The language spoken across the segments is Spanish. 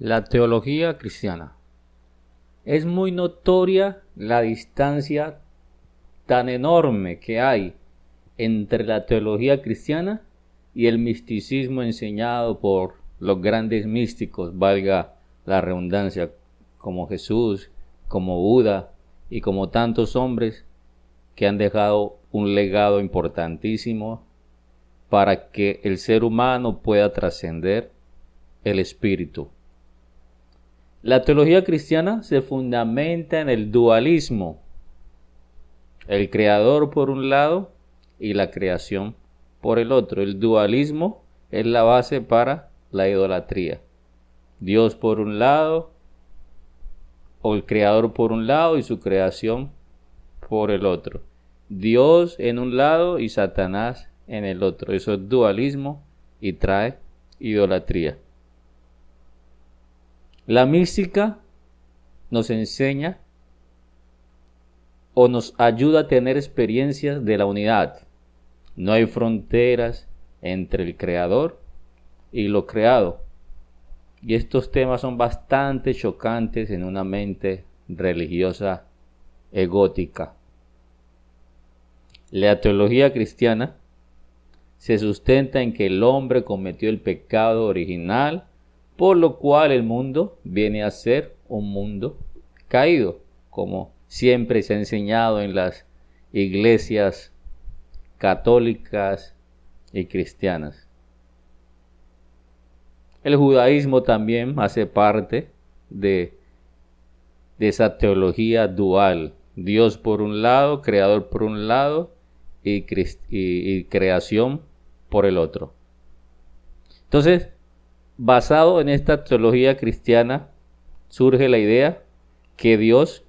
La teología cristiana. Es muy notoria la distancia tan enorme que hay entre la teología cristiana y el misticismo enseñado por los grandes místicos, valga la redundancia, como Jesús, como Buda y como tantos hombres que han dejado un legado importantísimo para que el ser humano pueda trascender el espíritu. La teología cristiana se fundamenta en el dualismo, el creador por un lado y la creación por el otro. El dualismo es la base para la idolatría. Dios por un lado, o el creador por un lado y su creación por el otro. Dios en un lado y Satanás en el otro. Eso es dualismo y trae idolatría. La mística nos enseña o nos ayuda a tener experiencias de la unidad. No hay fronteras entre el creador y lo creado. Y estos temas son bastante chocantes en una mente religiosa egótica. La teología cristiana se sustenta en que el hombre cometió el pecado original, por lo cual el mundo viene a ser un mundo caído, como siempre se ha enseñado en las iglesias católicas y cristianas. El judaísmo también hace parte de esa teología dual. Dios por un lado, creador por un lado y creación por el otro. Entonces, basado en esta teología cristiana, surge la idea que Dios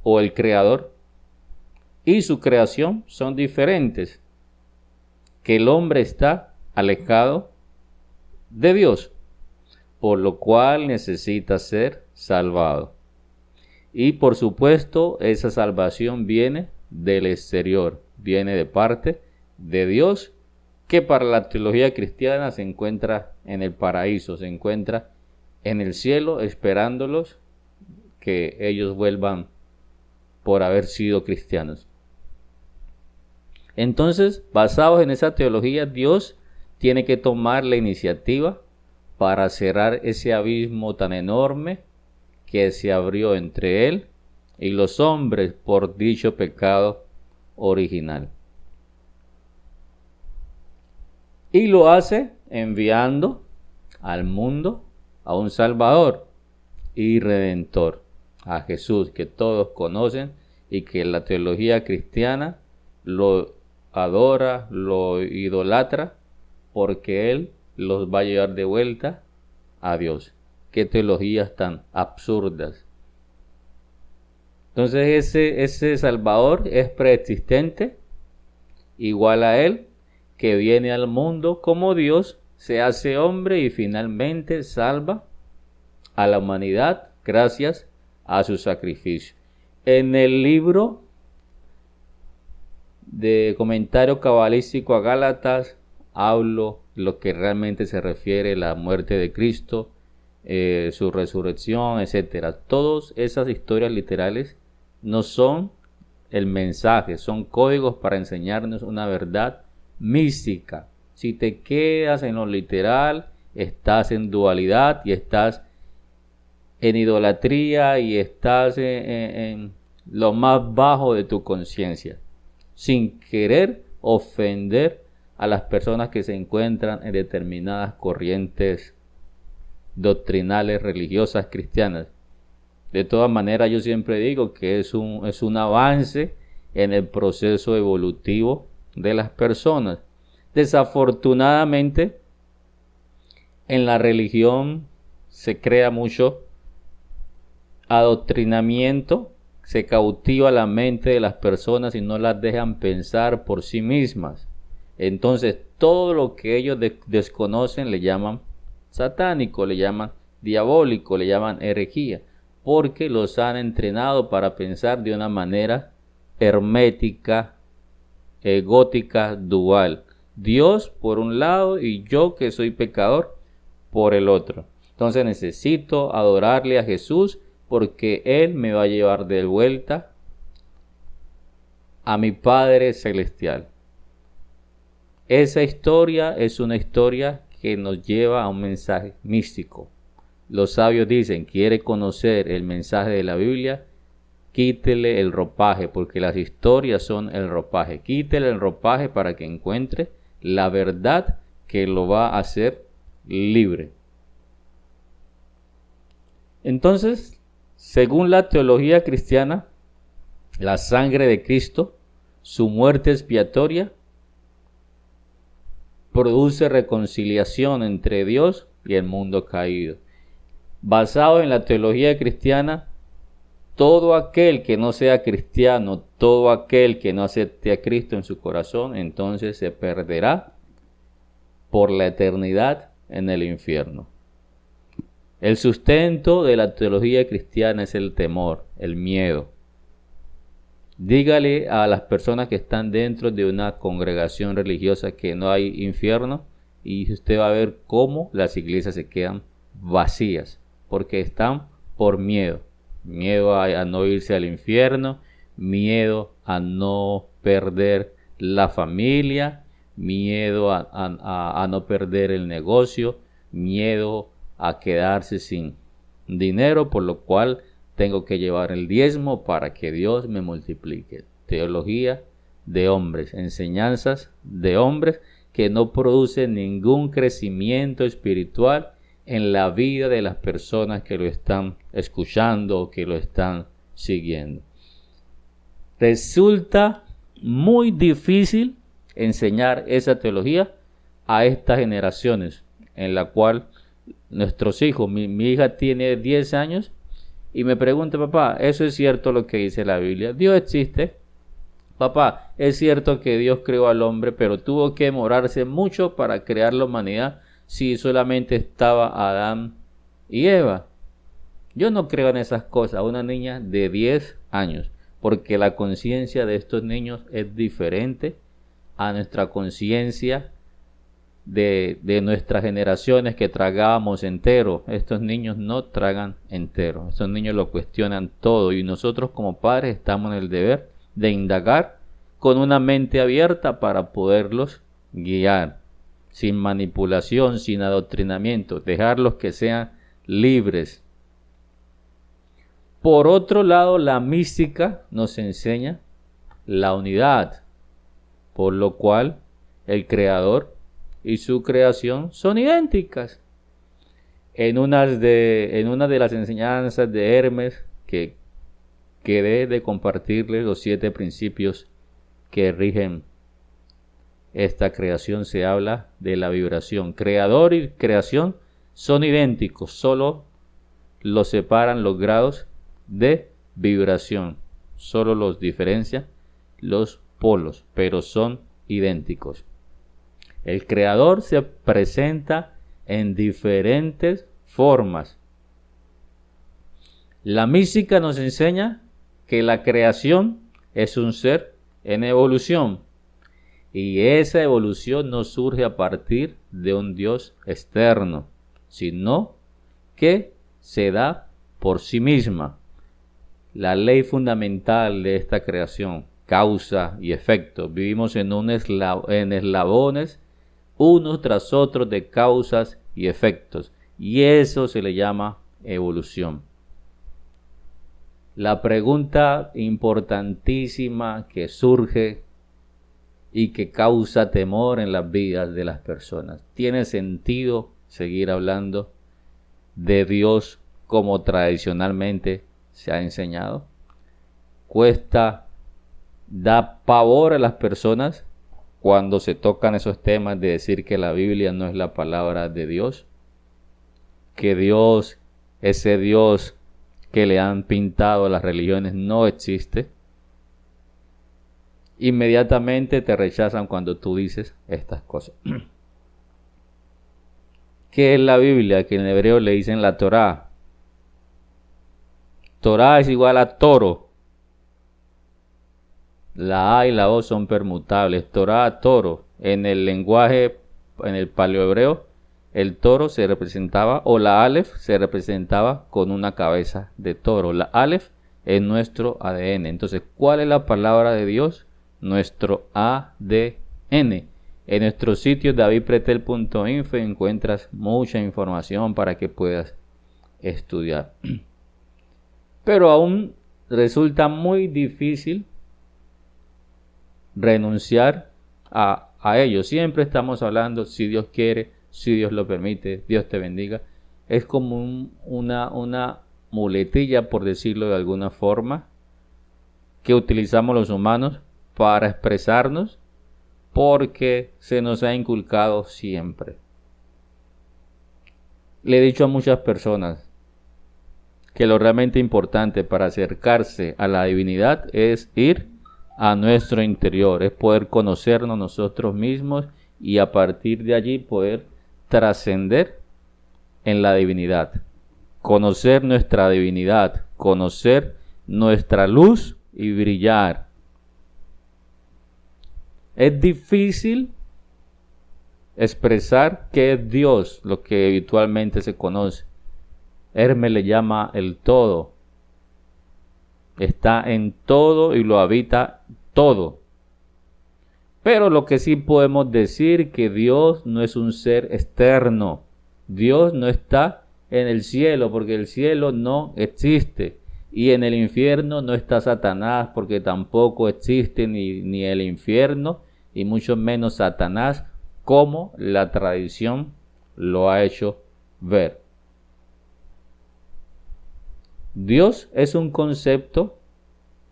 o el creador y su creación son diferentes, que el hombre está alejado de Dios, por lo cual necesita ser salvado. Y por supuesto, esa salvación viene del exterior, viene de parte de Dios, que para la teología cristiana se encuentra en el paraíso, se encuentra en el cielo, esperándolos que ellos vuelvan por haber sido cristianos. Entonces, basados en esa teología, Dios tiene que tomar la iniciativa para cerrar ese abismo tan enorme que se abrió entre él y los hombres por dicho pecado original. Y lo hace enviando al mundo a un Salvador y Redentor, a Jesús, que todos conocen y que la teología cristiana lo adora, lo idolatra, porque Él los va a llevar de vuelta a Dios. Qué teologías tan absurdas. Entonces ese Salvador es preexistente, igual a Él, que viene al mundo como Dios, se hace hombre y finalmente salva a la humanidad gracias a su sacrificio. En el libro de comentario cabalístico a Gálatas hablo lo que realmente se refiere a la muerte de Cristo, su resurrección, etc. Todas esas historias literales no son el mensaje, son códigos para enseñarnos una verdad mística. Si te quedas en lo literal, estás en dualidad y estás en idolatría y estás en lo más bajo de tu conciencia, sin querer ofender a las personas que se encuentran en determinadas corrientes doctrinales religiosas cristianas. De todas maneras, yo siempre digo que es un avance en el proceso evolutivo de las personas. Desafortunadamente, en la religión se crea mucho adoctrinamiento, se cautiva la mente de las personas y no las dejan pensar por sí mismas. Entonces, todo lo que ellos desconocen le llaman satánico, le llaman diabólico, le llaman herejía, porque los han entrenado para pensar de una manera hermética, egótica, dual. Dios por un lado y yo que soy pecador por el otro. Entonces necesito adorarle a Jesús porque Él me va a llevar de vuelta a mi Padre Celestial. Esa historia es una historia que nos lleva a un mensaje místico. Los sabios dicen, quiere conocer el mensaje de la Biblia, quítele el ropaje, porque las historias son el ropaje. Quítele el ropaje para que encuentre la verdad que lo va a hacer libre. Entonces, según la teología cristiana, la sangre de Cristo, su muerte expiatoria, produce reconciliación entre Dios y el mundo caído. Basado en la teología cristiana, todo aquel que no sea cristiano, todo aquel que no acepte a Cristo en su corazón, entonces se perderá por la eternidad en el infierno. El sustento de la teología cristiana es el temor, el miedo. Dígale a las personas que están dentro de una congregación religiosa que no hay infierno y usted va a ver cómo las iglesias se quedan vacías porque están por miedo. Miedo a no irse al infierno, miedo a no perder la familia, miedo a no perder el negocio, miedo a quedarse sin dinero, por lo cual tengo que llevar el diezmo para que Dios me multiplique. Teología de hombres, enseñanzas de hombres que no producen ningún crecimiento espiritual en la vida de las personas que lo están escuchando o que lo están siguiendo. Resulta muy difícil enseñar esa teología a estas generaciones en la cual nuestros hijos, mi hija tiene 10 años y me pregunta, papá, ¿eso es cierto lo que dice la Biblia? ¿Dios existe? Papá, es cierto que Dios creó al hombre, pero tuvo que demorarse mucho para crear la humanidad si solamente estaba Adán y Eva. Yo no creo en esas cosas, una niña de 10 años, porque la conciencia de estos niños es diferente a nuestra conciencia de nuestras generaciones que tragábamos entero. Estos niños no tragan entero, estos niños lo cuestionan todo y nosotros como padres estamos en el deber de indagar con una mente abierta para poderlos guiar, sin manipulación, sin adoctrinamiento, dejarlos que sean libres. Por otro lado, la mística nos enseña la unidad, por lo cual el Creador y su creación son idénticas. En una de las enseñanzas de Hermes que quedé de compartirles los 7 principios que rigen esta creación, se habla de la vibración. Creador y creación son idénticos, solo los separan los grados de vibración, solo los diferencian los polos, pero son idénticos. El creador se presenta en diferentes formas. La mística nos enseña que la creación es un ser en evolución y esa evolución no surge a partir de un Dios externo, sino que se da por sí misma. La ley fundamental de esta creación, causa y efecto. Vivimos en eslabones unos tras otros de causas y efectos, y eso se le llama evolución. La pregunta importantísima que surge y que causa temor en las vidas de las personas: ¿tiene sentido seguir hablando de Dios como tradicionalmente se ha enseñado? Da pavor a las personas cuando se tocan esos temas de decir que la Biblia no es la palabra de Dios, que Dios, ese Dios que le han pintado las religiones, no existe. Inmediatamente te rechazan cuando tú dices estas cosas. ¿Qué es la Biblia? Que en hebreo le dicen la Torá. Torá es igual a toro. La A y la O son permutables. Torá, toro. En el lenguaje, en el paleohebreo, el toro se representaba, o la Aleph se representaba con una cabeza de toro. La Aleph es nuestro ADN. Entonces, ¿cuál es la palabra de Dios? Nuestro ADN. En nuestro sitio davidpretel.info encuentras mucha información para que puedas estudiar. Pero aún resulta muy difícil renunciar a ello. Siempre estamos hablando, si Dios quiere, si Dios lo permite, Dios te bendiga. Es como una muletilla, por decirlo de alguna forma, que utilizamos los humanos para expresarnos, porque se nos ha inculcado siempre. Le he dicho a muchas personas que lo realmente importante para acercarse a la divinidad es ir a nuestro interior, es poder conocernos nosotros mismos y a partir de allí poder trascender en la divinidad, conocer nuestra divinidad, conocer nuestra luz y brillar. Es difícil expresar qué es Dios, lo que habitualmente se conoce. Hermes le llama el todo. Está en todo y lo habita todo. Pero lo que sí podemos decir que Dios no es un ser externo. Dios no está en el cielo porque el cielo no existe. Y en el infierno no está Satanás porque tampoco existe ni el infierno y mucho menos Satanás como la tradición lo ha hecho ver. Dios es un concepto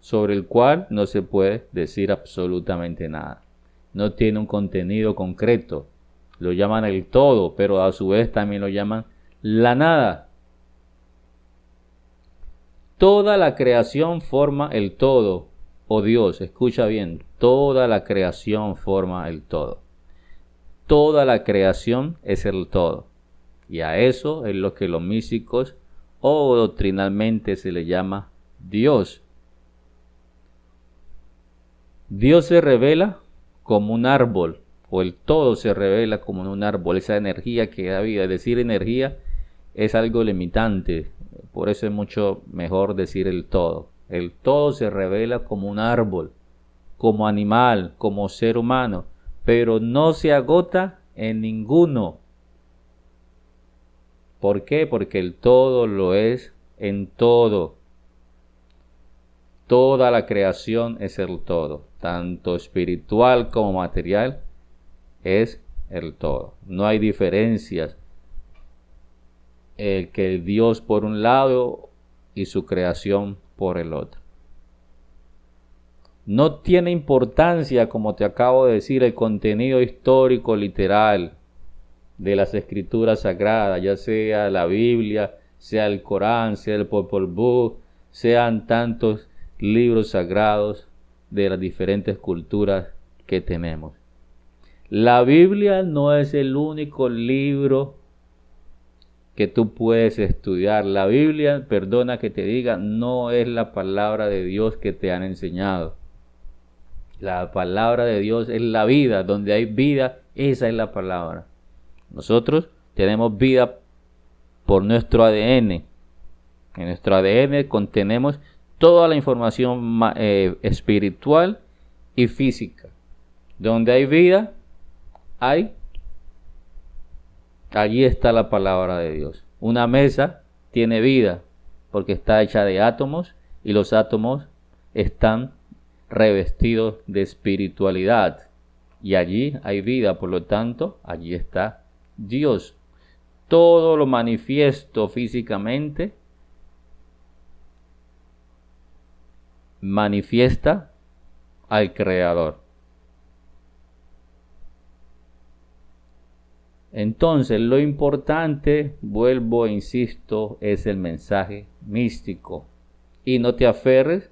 sobre el cual no se puede decir absolutamente nada. No tiene un contenido concreto. Lo llaman el todo, pero a su vez también lo llaman la nada. Toda la creación forma el todo. Oh Dios, escucha bien, toda la creación forma el todo. Toda la creación es el todo. Y a eso es lo que los místicos o doctrinalmente se le llama Dios. Dios se revela como un árbol, o el todo se revela como un árbol, esa energía que da vida. Es decir, energía es algo limitante, por eso es mucho mejor decir el todo. El todo se revela como un árbol, como animal, como ser humano, pero no se agota en ninguno. ¿Por qué? Porque el todo lo es en todo. Toda la creación es el todo, tanto espiritual como material es el todo. No hay diferencias. Que el Dios por un lado y su creación por el otro. No tiene importancia, como te acabo de decir, el contenido histórico literal de las escrituras sagradas, ya sea la Biblia, sea el Corán, sea el Popol Vuh, sean tantos libros sagrados de las diferentes culturas que tenemos. La Biblia no es el único libro que tú puedes estudiar. La Biblia, perdona que te diga, no es la palabra de Dios que te han enseñado. La palabra de Dios es la vida. Donde hay vida, esa es la palabra. Nosotros tenemos vida por nuestro ADN. En nuestro ADN contenemos toda la información espiritual y física. Donde hay vida, allí está la palabra de Dios. Una mesa tiene vida porque está hecha de átomos y los átomos están revestidos de espiritualidad. Y allí hay vida, por lo tanto, allí está Dios. Todo lo manifiesto físicamente manifiesta al Creador. Entonces, lo importante, vuelvo e insisto, es el mensaje místico. Y no te aferres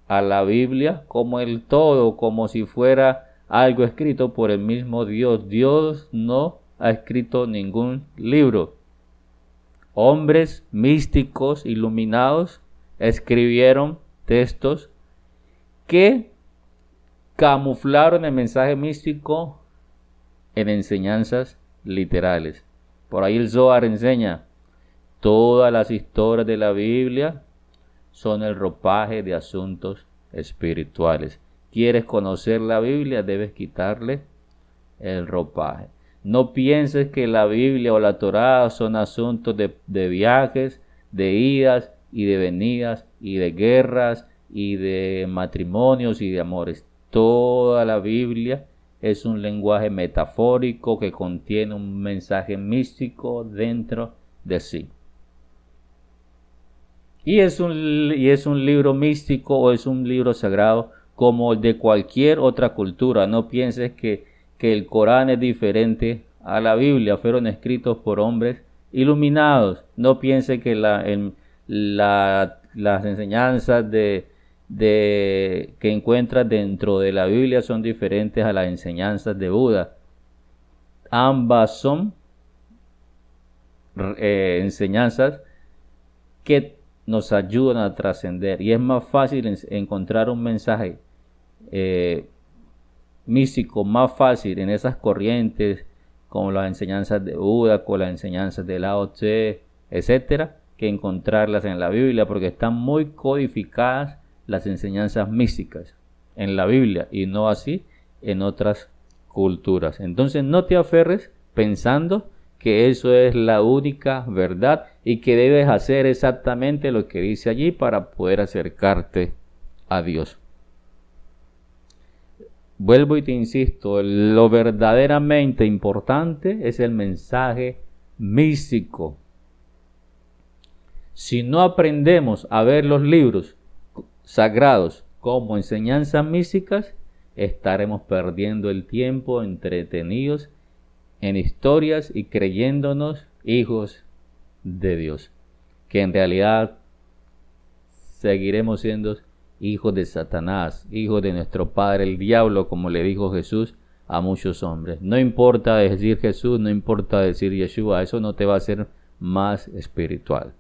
a la Biblia como el todo, como si fuera algo escrito por el mismo Dios. Dios no ha escrito ningún libro. Hombres místicos iluminados escribieron textos que camuflaron el mensaje místico en enseñanzas literales. Por ahí el Zohar enseña, todas las historias de la Biblia son el ropaje de asuntos espirituales. ¿Quieres conocer la Biblia? Debes quitarle el ropaje. No pienses que la Biblia o la Torá son asuntos de viajes, de idas y de venidas y de guerras y de matrimonios y de amores. Toda la Biblia es un lenguaje metafórico que contiene un mensaje místico dentro de sí. Y es un libro místico o es un libro sagrado como el de cualquier otra cultura. No pienses que el Corán es diferente a la Biblia. Fueron escritos por hombres iluminados. No pienses que las enseñanzas que encuentras dentro de la Biblia son diferentes a las enseñanzas de Buda. Ambas son enseñanzas que nos ayudan a trascender, y es más fácil encontrar un mensaje místico más fácil en esas corrientes como las enseñanzas de Buda, con las enseñanzas de Lao Tse, etcétera, que encontrarlas en la Biblia, porque están muy codificadas las enseñanzas místicas en la Biblia y no así en otras culturas. Entonces no te aferres pensando que eso es la única verdad y que debes hacer exactamente lo que dice allí para poder acercarte a Dios. Vuelvo y te insisto, lo verdaderamente importante es el mensaje místico. Si no aprendemos a ver los libros sagrados como enseñanzas místicas, estaremos perdiendo el tiempo entretenidos en historias y creyéndonos hijos de Dios, que en realidad seguiremos siendo hijos de Satanás, hijos de nuestro padre el diablo, como le dijo Jesús a muchos hombres. No importa decir Jesús, no importa decir Yeshua, eso no te va a hacer más espiritual.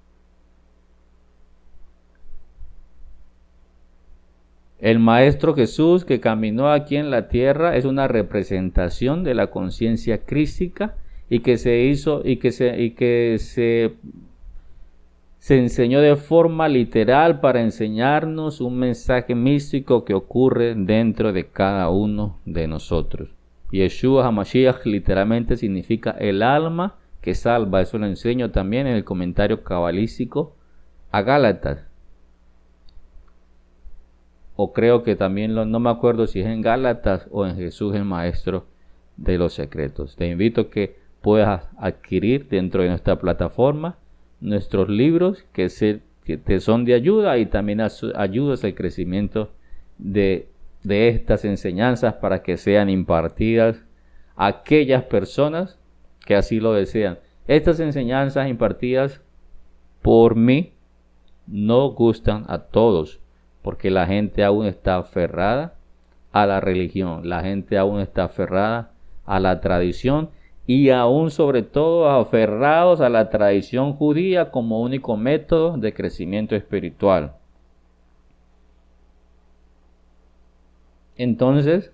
El Maestro Jesús que caminó aquí en la tierra es una representación de la conciencia crística y que se enseñó de forma literal para enseñarnos un mensaje místico que ocurre dentro de cada uno de nosotros. Yeshua HaMashiach literalmente significa el alma que salva. Eso lo enseño también en el comentario cabalístico a Gálatas. O creo que también, no me acuerdo si es en Gálatas o en Jesús el Maestro de los Secretos. Te invito a que puedas adquirir dentro de nuestra plataforma nuestros libros que te son de ayuda y también ayudas al crecimiento de estas enseñanzas para que sean impartidas a aquellas personas que así lo desean. Estas enseñanzas impartidas por mí no gustan a todos, porque la gente aún está aferrada a la religión, la gente aún está aferrada a la tradición y aún sobre todo aferrados a la tradición judía como único método de crecimiento espiritual. Entonces,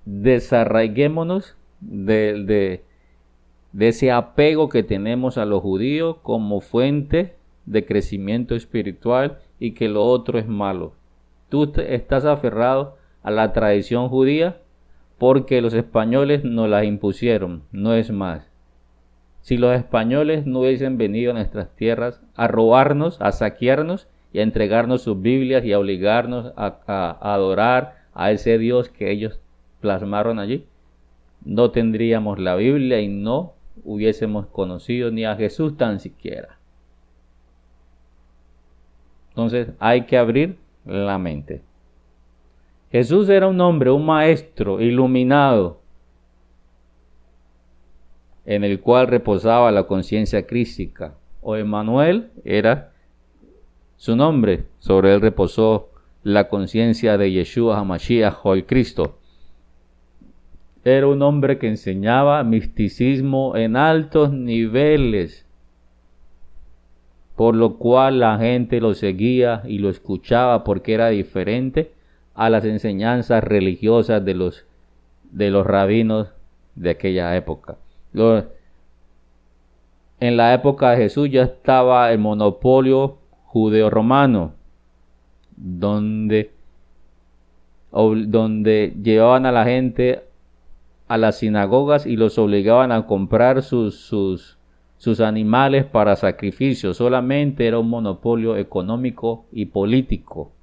desarraiguémonos de ese apego que tenemos a los judíos como fuente de crecimiento espiritual y que lo otro es malo. Tú estás aferrado a la tradición judía porque los españoles nos la impusieron, no es más. Si los españoles no hubiesen venido a nuestras tierras a robarnos, a saquearnos y a entregarnos sus Biblias y a obligarnos a adorar a ese Dios que ellos plasmaron allí, no tendríamos la Biblia y no hubiésemos conocido ni a Jesús tan siquiera. Entonces hay que abrir la mente. Jesús era un hombre, un maestro iluminado, en el cual reposaba la conciencia crística. O Emmanuel era su nombre, sobre él reposó la conciencia de Yeshua HaMashiach o el Cristo. Era un hombre que enseñaba misticismo en altos niveles, por lo cual la gente lo seguía y lo escuchaba porque era diferente a las enseñanzas religiosas de los rabinos de aquella época. en la época de Jesús ya estaba el monopolio judeo-romano, donde llevaban a la gente a las sinagogas y los obligaban a comprar sus animales para sacrificio. Solamente era un monopolio económico y político.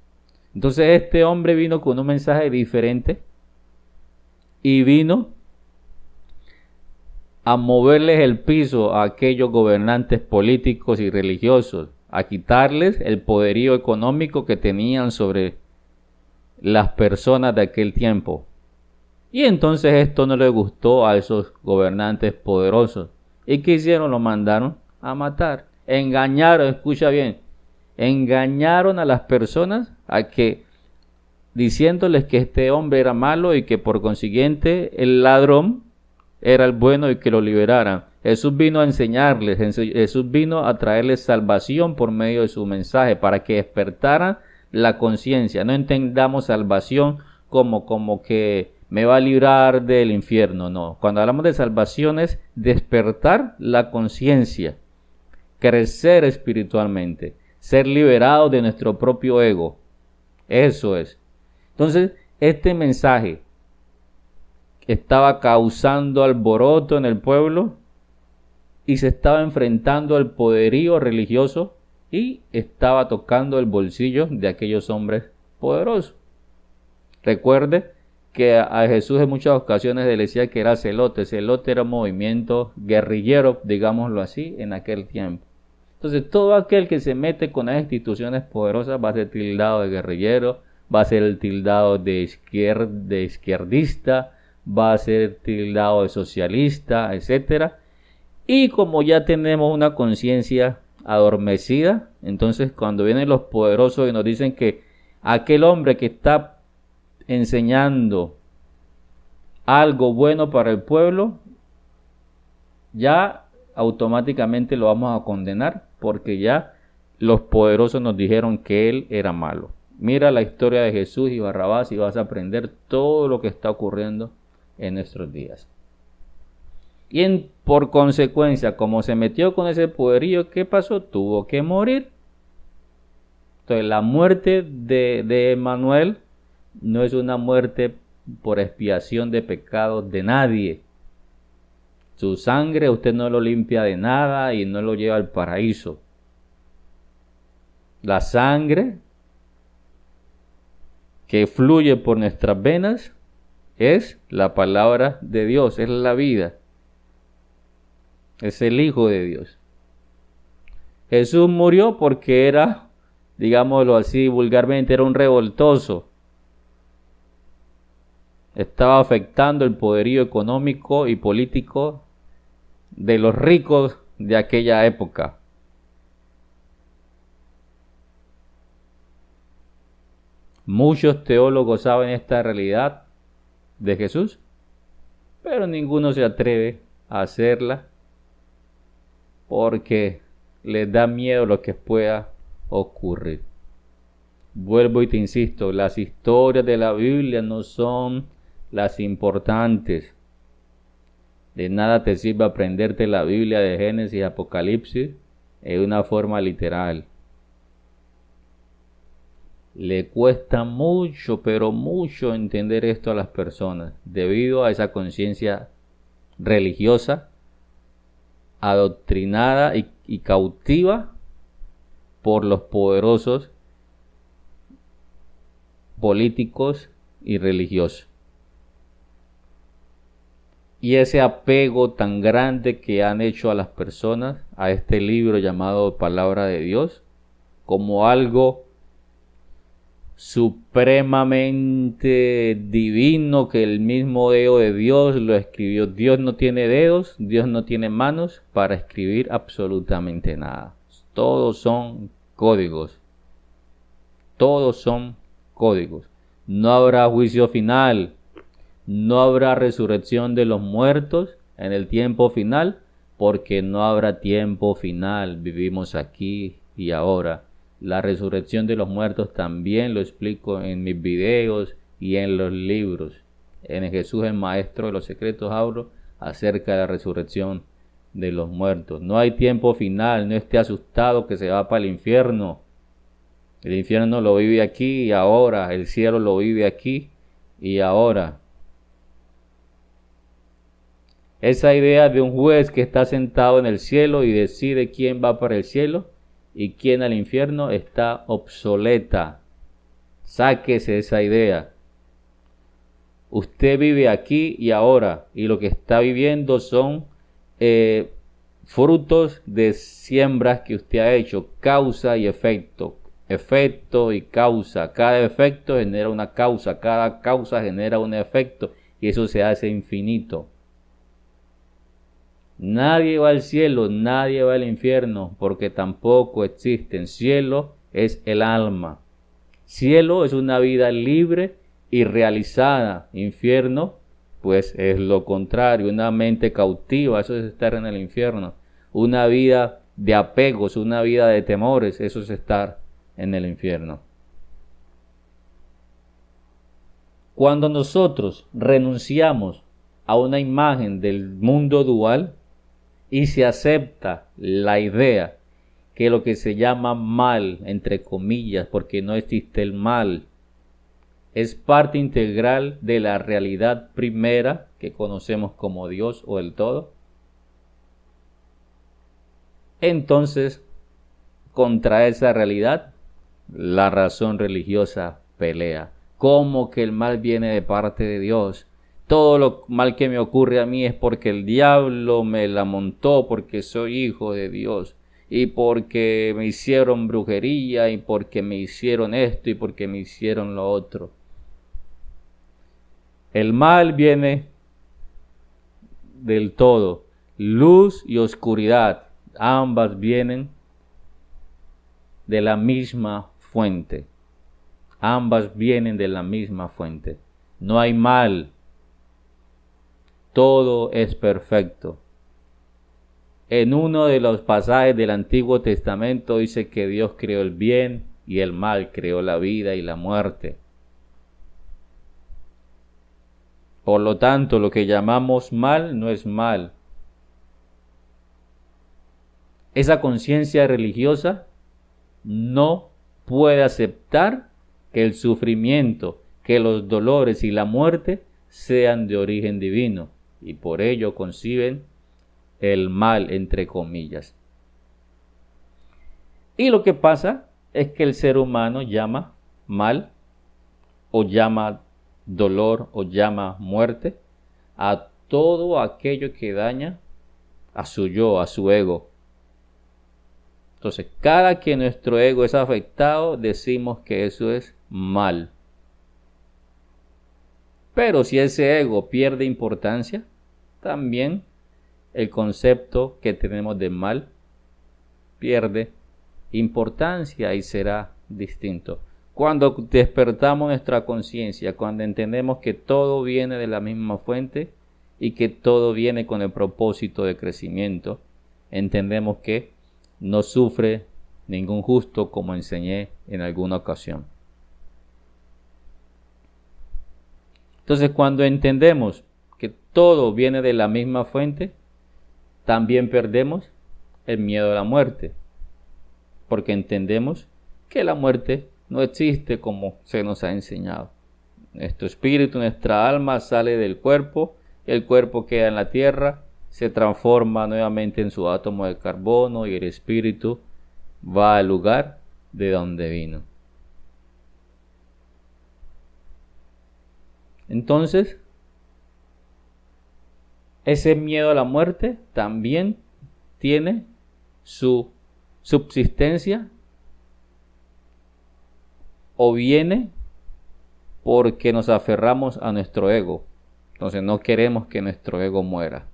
Entonces este hombre vino con un mensaje diferente y vino a moverles el piso a aquellos gobernantes políticos y religiosos, a quitarles el poderío económico que tenían sobre las personas de aquel tiempo. Y entonces esto no le gustó a esos gobernantes poderosos. ¿Y qué hicieron? Lo mandaron a matar. Engañaron, escucha bien, engañaron a las personas diciéndoles que este hombre era malo y que por consiguiente el ladrón era el bueno y que lo liberaran. Jesús vino a enseñarles, Jesús vino a traerles salvación por medio de su mensaje para que despertaran la conciencia. No entendamos salvación como que me va a librar del infierno. No, cuando hablamos de salvación es despertar la conciencia, crecer espiritualmente, ser liberados de nuestro propio ego. Eso es. Entonces, este mensaje estaba causando alboroto en el pueblo y se estaba enfrentando al poderío religioso y estaba tocando el bolsillo de aquellos hombres poderosos. Recuerde que a Jesús en muchas ocasiones le decía que era celote. Celote era un movimiento guerrillero, digámoslo así, en aquel tiempo. Entonces todo aquel que se mete con las instituciones poderosas va a ser tildado de guerrillero, va a ser tildado de izquierdista, va a ser tildado de socialista, etcétera. Y como ya tenemos una conciencia adormecida, entonces cuando vienen los poderosos y nos dicen que aquel hombre que está enseñando algo bueno para el pueblo, ya automáticamente lo vamos a condenar porque ya los poderosos nos dijeron que él era malo. Mira la historia de Jesús y Barrabás y vas a aprender todo lo que está ocurriendo en nuestros días. Y por consecuencia, como se metió con ese poderío, ¿qué pasó? Tuvo que morir. Entonces la muerte de Emanuel no es una muerte por expiación de pecados de nadie. Su sangre usted no lo limpia de nada y no lo lleva al paraíso. La sangre que fluye por nuestras venas es la palabra de Dios, es la vida. Es el Hijo de Dios. Jesús murió porque era, digámoslo así vulgarmente, era un revoltoso. Estaba afectando el poderío económico y político de los ricos de aquella época. Muchos teólogos saben esta realidad de Jesús, pero ninguno se atreve a hacerla porque les da miedo lo que pueda ocurrir. Vuelvo y te insisto, las historias de la Biblia no son las importantes. De nada te sirve aprenderte la Biblia de Génesis y Apocalipsis en una forma literal. Le cuesta mucho, pero mucho entender esto a las personas, debido a esa conciencia religiosa, adoctrinada y cautiva por los poderosos políticos y religiosos. Y ese apego tan grande que han hecho a las personas a este libro llamado Palabra de Dios como algo supremamente divino, que el mismo dedo de Dios lo escribió. Dios no tiene dedos, Dios no tiene manos para escribir absolutamente nada. Todos son códigos. Todos son códigos. No habrá juicio final. No habrá resurrección de los muertos en el tiempo final, porque no habrá tiempo final. Vivimos aquí y ahora. La resurrección de los muertos también lo explico en mis videos y en los libros. En Jesús el Maestro de los Secretos hablo acerca de la resurrección de los muertos. No hay tiempo final, no esté asustado que se va para el infierno. El infierno lo vive aquí y ahora, el cielo lo vive aquí y ahora. Esa idea de un juez que está sentado en el cielo y decide quién va para el cielo y quién al infierno está obsoleta. Sáquese esa idea. Usted vive aquí y ahora, y lo que está viviendo son frutos de siembras que usted ha hecho, causa y efecto y causa. Cada efecto genera una causa, cada causa genera un efecto, y eso se hace infinito. Nadie va al cielo, nadie va al infierno, porque tampoco existen. Cielo es el alma. Cielo es una vida libre y realizada. Infierno, pues es lo contrario, una mente cautiva, eso es estar en el infierno. Una vida de apegos, una vida de temores, eso es estar en el infierno. Cuando nosotros renunciamos a una imagen del mundo dual y se acepta la idea que lo que se llama mal, entre comillas, porque no existe el mal, es parte integral de la realidad primera que conocemos como Dios o el todo, entonces contra esa realidad la razón religiosa pelea. ¿Cómo que el mal viene de parte de Dios? Todo lo mal que me ocurre a mí es porque el diablo me la montó, porque soy hijo de Dios, y porque me hicieron brujería, y porque me hicieron esto, y porque me hicieron lo otro. El mal viene del todo. Luz y oscuridad, ambas vienen de la misma fuente. Ambas vienen de la misma fuente. No hay mal. Todo es perfecto. En uno de los pasajes del Antiguo Testamento dice que Dios creó el bien y el mal, creó la vida y la muerte. Por lo tanto, lo que llamamos mal no es mal. Esa conciencia religiosa no puede aceptar que el sufrimiento, que los dolores y la muerte sean de origen divino, y por ello conciben el mal, entre comillas. Y lo que pasa es que el ser humano llama mal, o llama dolor, o llama muerte a todo aquello que daña a su yo, a su ego. Entonces, cada que nuestro ego es afectado, decimos que eso es mal. Pero si ese ego pierde importancia, también el concepto que tenemos de mal pierde importancia y será distinto. Cuando despertamos nuestra conciencia, cuando entendemos que todo viene de la misma fuente y que todo viene con el propósito de crecimiento, entendemos que no sufre ningún justo, como enseñé en alguna ocasión. Entonces, cuando entendemos que todo viene de la misma fuente, también perdemos el miedo a la muerte, porque entendemos que la muerte no existe como se nos ha enseñado. Nuestro espíritu, nuestra alma sale del cuerpo, el cuerpo queda en la tierra, se transforma nuevamente en su átomo de carbono y el espíritu va al lugar de donde vino. Entonces, ese miedo a la muerte también tiene su subsistencia o viene porque nos aferramos a nuestro ego. Entonces no queremos que nuestro ego muera.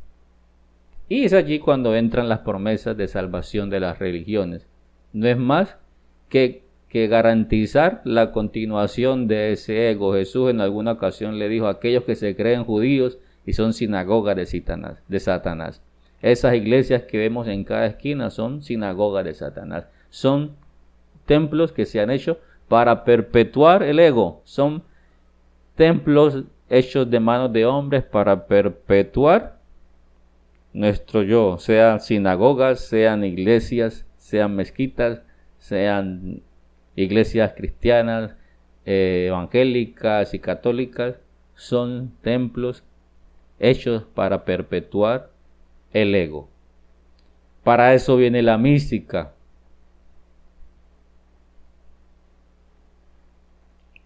Y es allí cuando entran las promesas de salvación de las religiones. No es más que garantizar la continuación de ese ego. Jesús en alguna ocasión le dijo a aquellos que se creen judíos y son sinagogas de Satanás. Esas iglesias que vemos en cada esquina son sinagogas de Satanás. Son templos que se han hecho para perpetuar el ego. Son templos hechos de manos de hombres para perpetuar nuestro yo, sean sinagogas, sean iglesias, sean mezquitas, sean iglesias cristianas, evangélicas y católicas, son templos hechos para perpetuar el ego. Para eso viene la mística,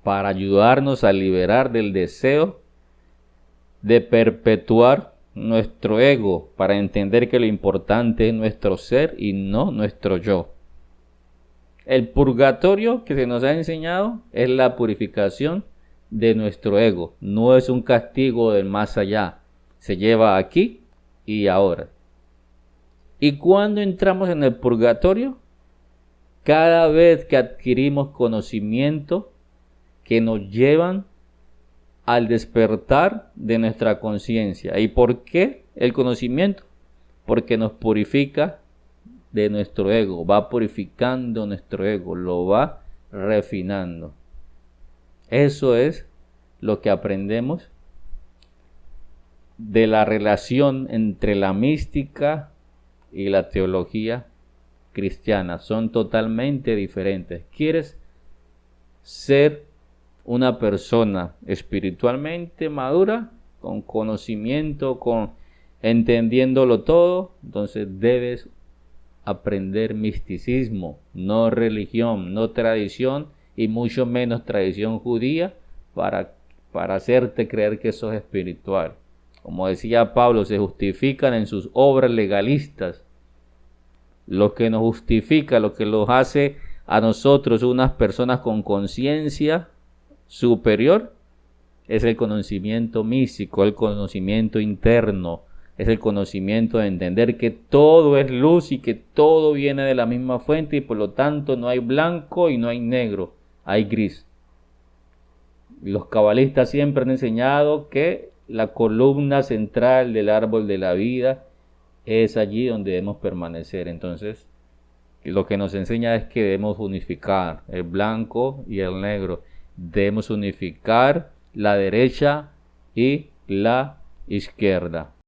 para ayudarnos a liberar del deseo de perpetuar nuestro ego, para entender que lo importante es nuestro ser y no nuestro yo. El purgatorio que se nos ha enseñado es la purificación de nuestro ego, no es un castigo del más allá, se lleva aquí y ahora. Y cuando entramos en el purgatorio, cada vez que adquirimos conocimiento que nos llevan al despertar de nuestra conciencia. ¿Y por qué el conocimiento? Porque nos purifica de nuestro ego, va purificando nuestro ego, lo va refinando. Eso es lo que aprendemos de la relación entre la mística y la teología cristiana. Son totalmente diferentes. ¿Quieres ser una persona espiritualmente madura, con conocimiento, con entendiéndolo todo? Entonces debes aprender misticismo, no religión, no tradición, y mucho menos tradición judía para hacerte creer que sos espiritual. Como decía Pablo, se justifican en sus obras legalistas. Lo que nos justifica, lo que los hace a nosotros unas personas con conciencia superior, es el conocimiento místico, el conocimiento interno, es el conocimiento de entender que todo es luz y que todo viene de la misma fuente y por lo tanto no hay blanco y no hay negro, hay gris. Los cabalistas siempre han enseñado que la columna central del árbol de la vida es allí donde debemos permanecer. Entonces, lo que nos enseña es que debemos unificar el blanco y el negro. Debemos unificar la derecha y la izquierda.